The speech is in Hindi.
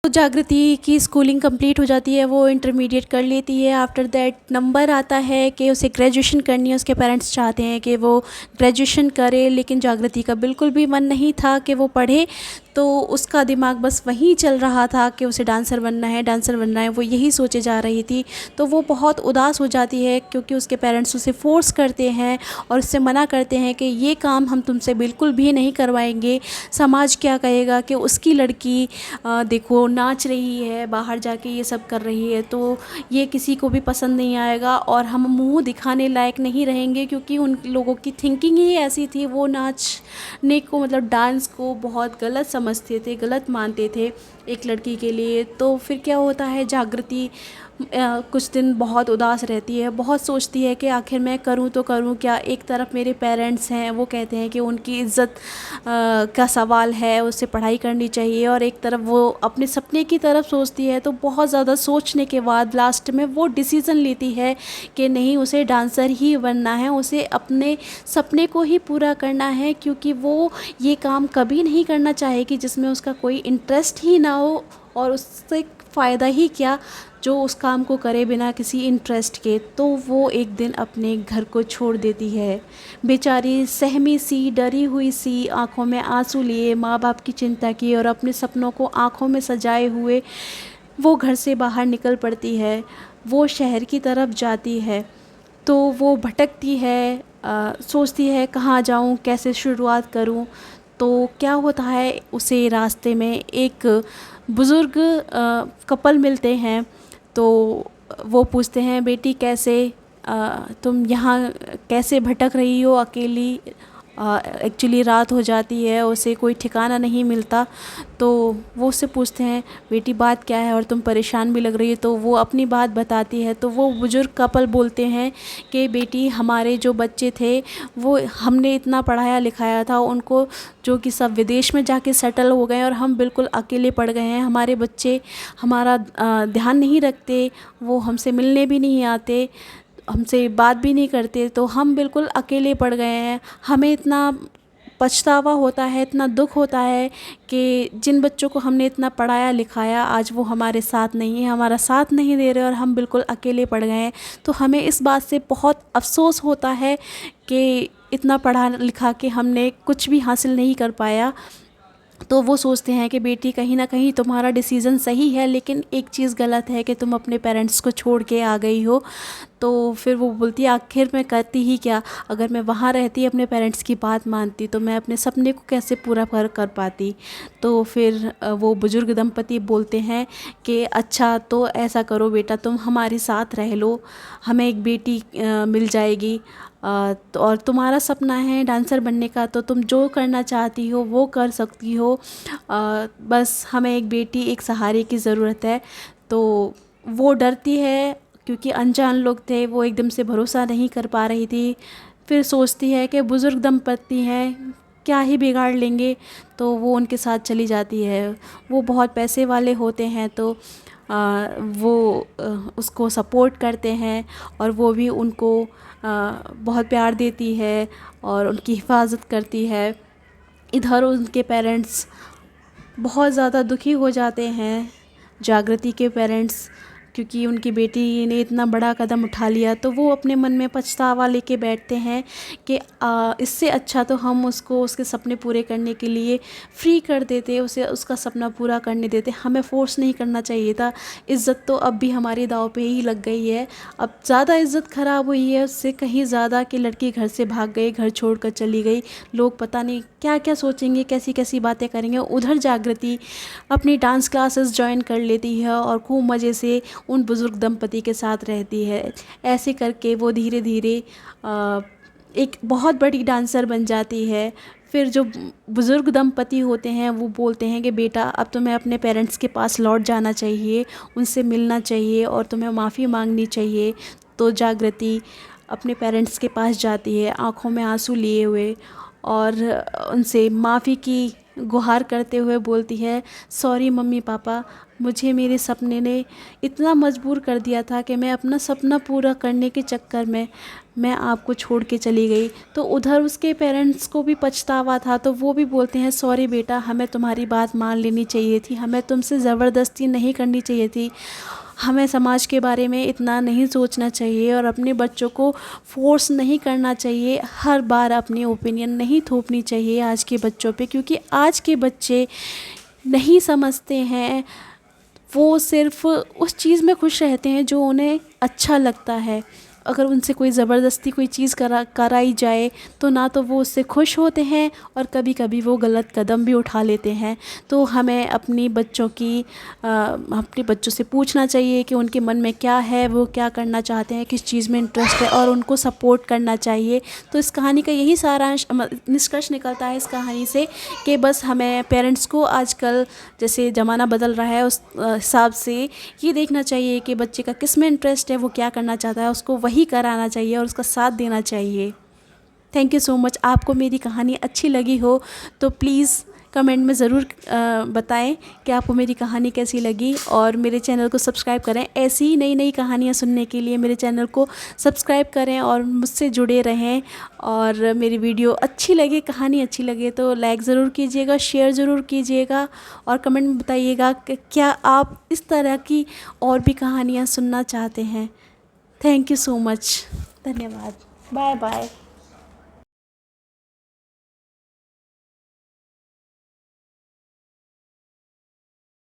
तो जागृति की स्कूलिंग कंप्लीट हो जाती है, वो इंटरमीडिएट कर लेती है। आफ्टर दैट नंबर आता है कि उसे ग्रेजुएशन करनी है। उसके पेरेंट्स चाहते हैं कि वो ग्रेजुएशन करे, लेकिन जागृति का बिल्कुल भी मन नहीं था कि वो पढ़े। तो उसका दिमाग बस वहीं चल रहा था कि उसे डांसर बनना है, डांसर बनना है, वो यही सोचे जा रही थी। तो वो बहुत उदास हो जाती है क्योंकि उसके पेरेंट्स उसे फ़ोर्स करते हैं और उससे मना करते हैं कि ये काम हम तुमसे बिल्कुल भी नहीं करवाएंगे। समाज क्या कहेगा कि उसकी लड़की देखो नाच रही है, बाहर जाके ये सब कर रही है, तो ये किसी को भी पसंद नहीं आएगा और हम मुंह दिखाने लायक नहीं रहेंगे। क्योंकि उन लोगों की थिंकिंग ही ऐसी थी, वो नाचने को मतलब डांस को बहुत गलत समझते थे, गलत मानते थे एक लड़की के लिए। तो फिर क्या होता है, जागृति कुछ दिन बहुत उदास रहती है, बहुत सोचती है कि आखिर मैं करूं तो करूं क्या। एक तरफ मेरे पेरेंट्स हैं, वो कहते हैं कि उनकी इज़्ज़त का सवाल है, उसे पढ़ाई करनी चाहिए, और एक तरफ वो अपने सपने की तरफ सोचती है। तो बहुत ज़्यादा सोचने के बाद लास्ट में वो डिसीज़न लेती है कि नहीं, उसे डांसर ही बनना है, उसे अपने सपने को ही पूरा करना है। क्योंकि वो ये काम कभी नहीं करना चाहेगी जिसमें उसका कोई इंटरेस्ट ही ना हो, और उससे फ़ायदा ही क्या जो उस काम को करे बिना किसी इंटरेस्ट के। तो वो एक दिन अपने घर को छोड़ देती है। बेचारी सहमी सी, डरी हुई सी, आंखों में आंसू लिए, माँ बाप की चिंता की और अपने सपनों को आंखों में सजाए हुए वो घर से बाहर निकल पड़ती है। वो शहर की तरफ जाती है। तो वो भटकती है, सोचती है कहाँ जाऊँ, कैसे शुरुआत करूँ। तो क्या होता है, उसे रास्ते में एक बुज़ुर्ग कपल मिलते हैं। तो वो पूछते हैं, बेटी कैसे तुम यहाँ कैसे भटक रही हो अकेली। एक्चुअली रात हो जाती है, उसे कोई ठिकाना नहीं मिलता। तो वो उससे पूछते हैं, बेटी बात क्या है और तुम परेशान भी लग रही है। तो वो अपनी बात बताती है। तो वो बुजुर्ग कपल बोलते हैं कि बेटी, हमारे जो बच्चे थे वो हमने इतना पढ़ाया लिखाया था उनको, जो कि सब विदेश में जाके सेटल हो गए, और हम बिल्कुल अकेले पड़ गए हैं। हमारे बच्चे हमारा ध्यान नहीं रखते, वो हमसे मिलने भी नहीं आते, हमसे बात भी नहीं करते। तो हम बिल्कुल अकेले पड़ गए हैं। हमें इतना पछतावा होता है, इतना दुख होता है कि जिन बच्चों को हमने इतना पढ़ाया लिखाया आज वो हमारे साथ नहीं है, हमारा साथ नहीं दे रहे, और हम बिल्कुल अकेले पड़ गए हैं। तो हमें इस बात से बहुत अफ़सोस होता है कि इतना पढ़ा लिखा के हमने कुछ भी हासिल नहीं कर पाया। तो वो सोचते हैं कि बेटी, कहीं ना कहीं तुम्हारा डिसीज़न सही है, लेकिन एक चीज़ गलत है कि तुम अपने पेरेंट्स को छोड़ के आ गई हो। तो फिर वो बोलती है, आखिर मैं करती ही क्या, अगर मैं वहाँ रहती, अपने पेरेंट्स की बात मानती, तो मैं अपने सपने को कैसे पूरा कर पाती। तो फिर वो बुज़ुर्ग दंपति बोलते हैं कि अच्छा, तो ऐसा करो बेटा, तुम हमारे साथ रह लो, हमें एक बेटी मिल जाएगी। तो और तुम्हारा सपना है डांसर बनने का, तो तुम जो करना चाहती हो वो कर सकती हो। बस हमें एक बेटी, एक सहारे की ज़रूरत है। तो वो डरती है क्योंकि अनजान लोग थे, वो एकदम से भरोसा नहीं कर पा रही थी। फिर सोचती है कि बुज़ुर्ग दंपति हैं, क्या ही बिगाड़ लेंगे। तो वो उनके साथ चली जाती है। वो बहुत पैसे वाले होते हैं, तो वो उसको सपोर्ट करते हैं, और वो भी उनको बहुत प्यार देती है और उनकी हिफाजत करती है। इधर उनके पेरेंट्स बहुत ज़्यादा दुखी हो जाते हैं, जागृति के पेरेंट्स, क्योंकि उनकी बेटी ने इतना बड़ा कदम उठा लिया। तो वो अपने मन में पछतावा लेके बैठते हैं कि इससे अच्छा तो हम उसको उसके सपने पूरे करने के लिए फ्री कर देते, उसे उसका सपना पूरा करने देते, हमें फ़ोर्स नहीं करना चाहिए था। इज़्ज़त तो अब भी हमारी दाव पे ही लग गई है। अब ज़्यादा इज़्ज़त ख़राब हुई है उससे कहीं ज़्यादा, कि लड़की घर से भाग गई, घर छोड़ कर चली गई। लोग पता नहीं क्या क्या सोचेंगे, कैसी कैसी बातें करेंगे। उधर जागृति अपनी डांस क्लासेस ज्वाइन कर लेती है और खूब मज़े से उन बुज़ुर्ग दंपति के साथ रहती है। ऐसे करके वो धीरे धीरे एक बहुत बड़ी डांसर बन जाती है। फिर जो बुज़ुर्ग दंपति होते हैं वो बोलते हैं कि बेटा, अब तुम्हें अपने पेरेंट्स के पास लौट जाना चाहिए, उनसे मिलना चाहिए और तुम्हें माफ़ी मांगनी चाहिए। तो जागृति अपने पेरेंट्स के पास जाती है, आँखों में आंसू लिए हुए, और उनसे माफ़ी की गुहार करते हुए बोलती है, सॉरी मम्मी पापा, मुझे मेरे सपने ने इतना मजबूर कर दिया था कि मैं अपना सपना पूरा करने के चक्कर में मैं आपको छोड़ के चली गई। तो उधर उसके पेरेंट्स को भी पछतावा था, तो वो भी बोलते हैं सॉरी बेटा, हमें तुम्हारी बात मान लेनी चाहिए थी, हमें तुमसे ज़बरदस्ती नहीं करनी चाहिए थी, हमें समाज के बारे में इतना नहीं सोचना चाहिए और अपने बच्चों को फ़ोर्स नहीं करना चाहिए, हर बार अपनी ओपिनियन नहीं थोपनी चाहिए आज के बच्चों पे, क्योंकि आज के बच्चे नहीं समझते हैं। वो सिर्फ़ उस चीज़ में खुश रहते हैं जो उन्हें अच्छा लगता है। अगर उनसे कोई ज़बरदस्ती कोई चीज़ कराई जाए तो ना तो वो उससे खुश होते हैं और कभी कभी वो गलत कदम भी उठा लेते हैं। तो हमें अपने बच्चों से पूछना चाहिए कि उनके मन में क्या है, वो क्या करना चाहते हैं, किस चीज़ में इंटरेस्ट है, और उनको सपोर्ट करना चाहिए। तो इस कहानी का यही सारांश निष्कर्ष निकलता है इस कहानी से कि बस हमें पेरेंट्स को आजकल जैसे ज़माना बदल रहा है उस हिसाब से ये देखना चाहिए कि बच्चे का किस में इंटरेस्ट है, वो क्या करना चाहता है, उसको वही कराना चाहिए और उसका साथ देना चाहिए। Thank you so much. आपको मेरी कहानी अच्छी लगी हो तो प्लीज़ कमेंट में ज़रूर बताएं कि आपको मेरी कहानी कैसी लगी, और मेरे चैनल को सब्सक्राइब करें। ऐसी ही नई नई कहानियाँ सुनने के लिए मेरे चैनल को सब्सक्राइब करें और मुझसे जुड़े रहें। और मेरी वीडियो अच्छी लगे, कहानी अच्छी लगे तो लाइक ज़रूर कीजिएगा, शेयर ज़रूर कीजिएगा, और कमेंट में बताइएगा कि क्या आप इस तरह की और भी कहानियाँ सुनना चाहते हैं। Thank you so much. धन्यवाद। Bye bye.